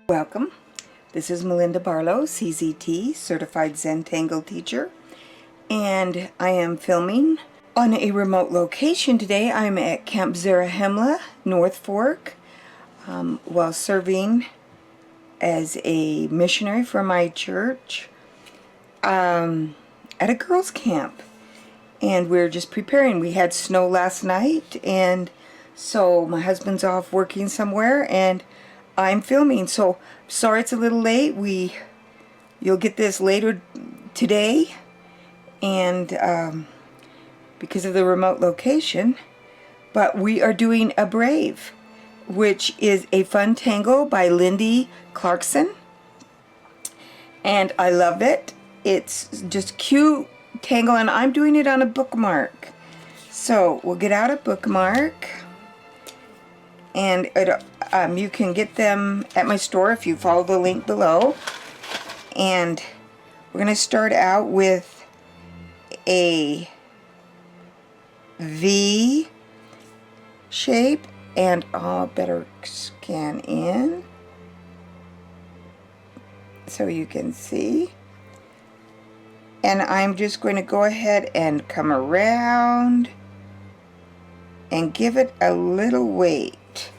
Welcome. This is Melinda Barlow, CZT, Certified Zen Tangle Teacher, and I am filming on a remote location today. I'm at Camp Zarahemla, North Fork, while serving as a missionary for my church at a girls' camp. And we're just preparing. We had snow last night, and so my husband's off working somewhere, and I'm filming. So sorry it's a little late. You'll get this later today, and because of the remote location. But we are doing Abreve, which is a fun tangle by Lindy Clarkson, and I love it. It's just cute tangle, and I'm doing it on a bookmark. So we'll get out a bookmark, and you can get them at my store if you follow the link below. And we're going to start out with a V shape, and I'll better scan in so you can see. And I'm just going to go ahead and come around and give it a little weight.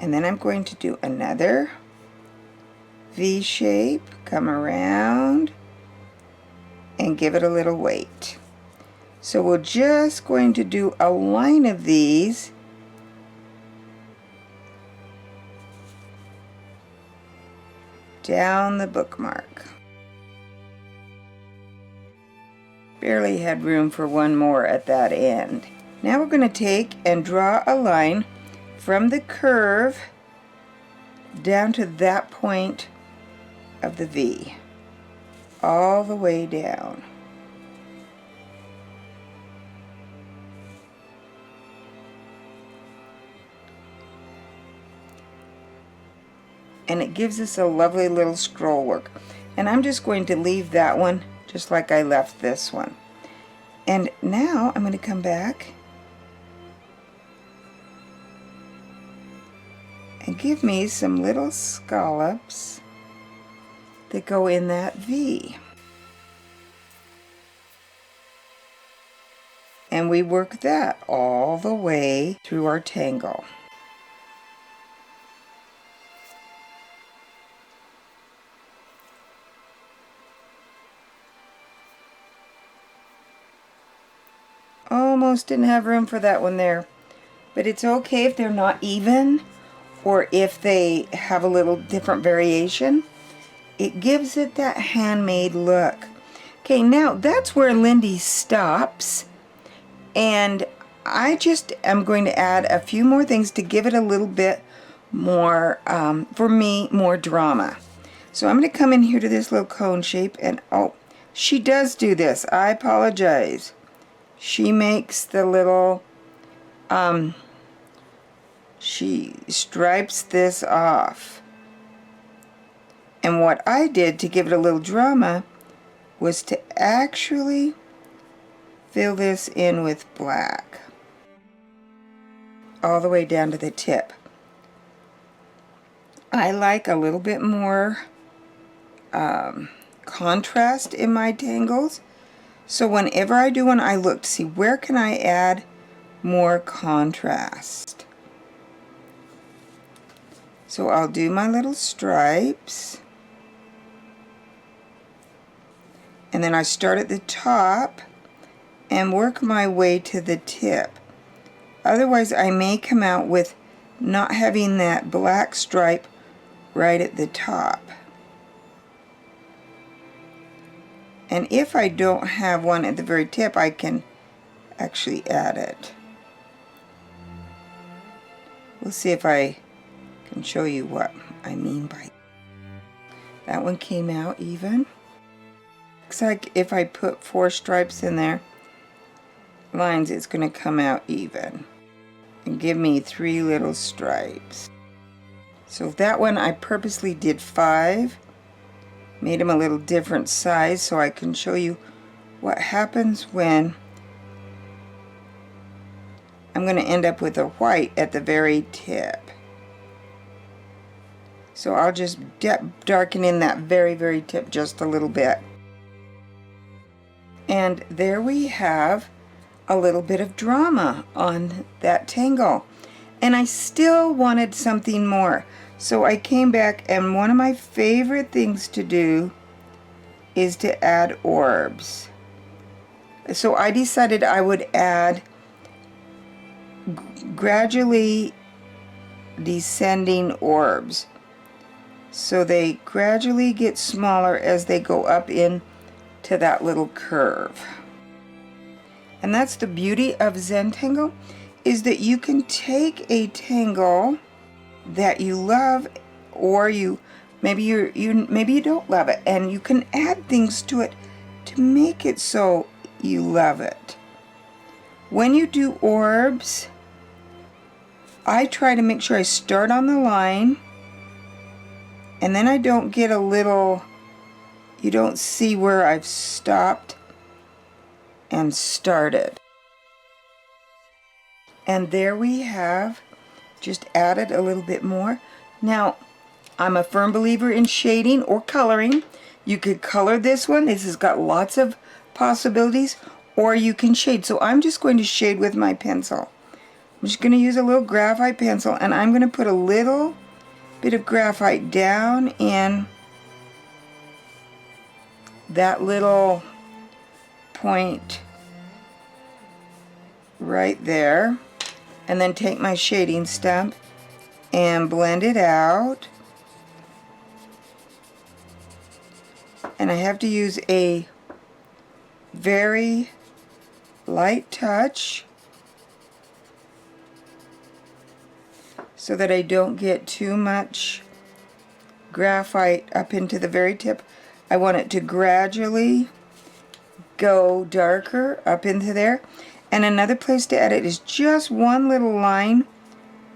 And then I'm going to do another V shape, come around and give it a little weight. So we're just going to do a line of these down the bookmark. Barely had room for one more at that end. Now we're going to take and draw a line from the curve down to that point of the V, all the way down. And it gives us a lovely little scroll work. And I'm just going to leave that one just like I left this one. And now I'm going to come back and give me some little scallops that go in that V. And we work that all the way through our tangle. Almost didn't have room for that one there, but it's okay if they're not even, or if they have a little different variation. It gives it that handmade look. Okay, now that's where Lindy stops, and I just am going to add a few more things to give it a little bit more, for me, more drama. So I'm going to come in here to this little cone shape, and oh, she does do this. I apologize. She makes the little, she stripes this off. And what I did to give it a little drama was to actually fill this in with black all the way down to the tip. I like a little bit more contrast in my tangles. So whenever I do one, I look to see where can I add more contrast. So I'll do my little stripes, and then I start at the top and work my way to the tip. Otherwise I may come out with not having that black stripe right at the top. And if I don't have one at the very tip, I can actually add it. We'll see if I can show you what I mean by that one came out even. Looks like if I put 4 stripes in there, lines, it's going to come out even and give me 3 little stripes. So that one I purposely did 5. Made them a little different size so I can show you what happens when I'm going to end up with a white at the very tip. So I'll just darken in that very, very tip just a little bit. And there we have a little bit of drama on that tangle. And I still wanted something more. So I came back, and one of my favorite things to do is to add orbs. So I decided I would add gradually descending orbs. So they gradually get smaller as they go up into that little curve. And that's the beauty of Zentangle, is that you can take a tangle that you love, or maybe you don't love it, and you can add things to it to make it so you love it. When you do orbs, I try to make sure I start on the line, and then I don't get a little, you don't see where I've stopped and started. And there we have just added a little bit more. Now, I'm a firm believer in shading or coloring. You could color this one. This has got lots of possibilities, or you can shade. So I'm just going to shade with my pencil. I'm just going to use a little graphite pencil, and I'm going to put a little bit of graphite down in that little point right there, and then take my shading stump and blend it out. And I have to use a very light touch so that I don't get too much graphite up into the very tip. I want it to gradually go darker up into there. And another place to add it is just one little line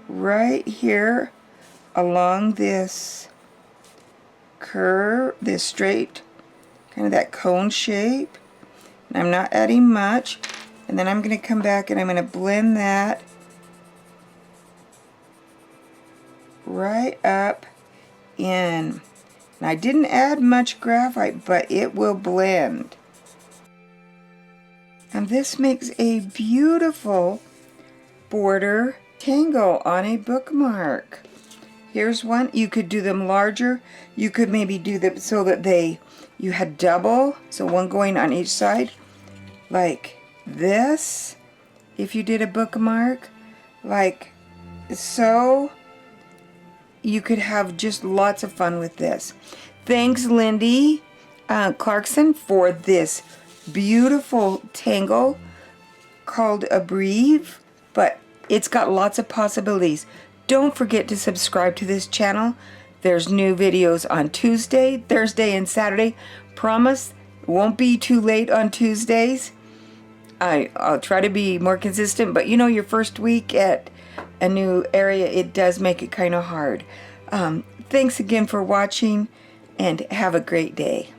right here along this curve, this straight, kind of that cone shape. And I'm not adding much. And then I'm going to come back and I'm going to blend that right up in. And I didn't add much graphite, but it will blend. And this makes a beautiful border tangle on a bookmark. Here's one. You could do them larger. You could maybe do them so that you had double, so one going on each side, like this. If you did a bookmark, like so, you could have just lots of fun with this. Thanks, Lindy Clarkson, for this beautiful tangle called Abreve, but it's got lots of possibilities. Don't forget to subscribe to this channel. There's new videos on Tuesday, Thursday, and Saturday. Promise it won't be too late on Tuesdays. I'll try to be more consistent, but you know, your first week at a new area, it does make it kind of hard. Thanks again for watching, and have a great day.